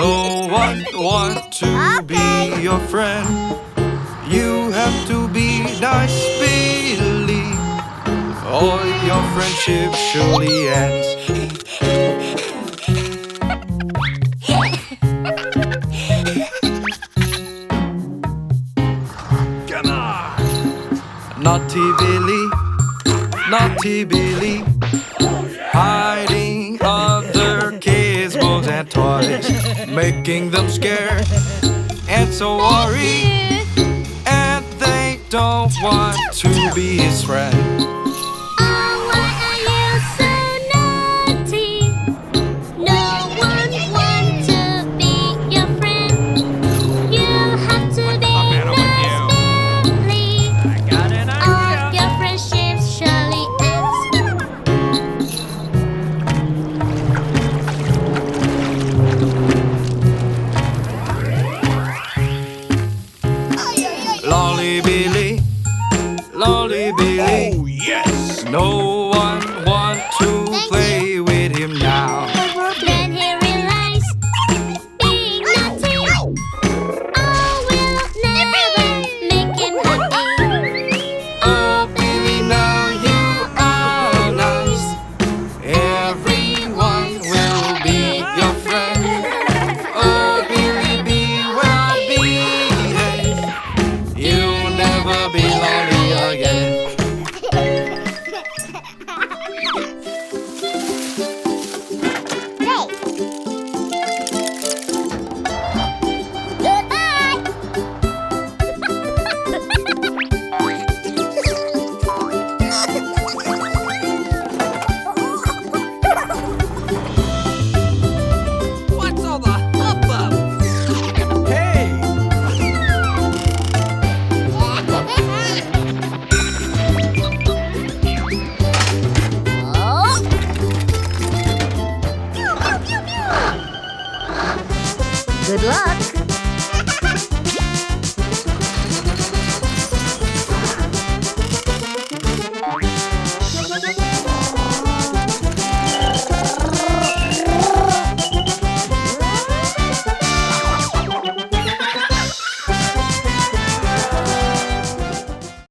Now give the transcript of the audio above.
No one wants to be your friend. You have to be nice, Billy, or your friendship surely ends. Come on! Naughty Billy, hiding other kids' balls and toys, making them scared and so worried, and they don't want to be his friend. Lolly Billy, oh yes! No one wants to play with him now. Then he realized being naughty, I will never make him happy. Oh Billy, now you are nice. Everyone will be your friend. Oh Billy, be well behaved. You'll never be lonely again. What's all the hubbub? Hey! Good luck.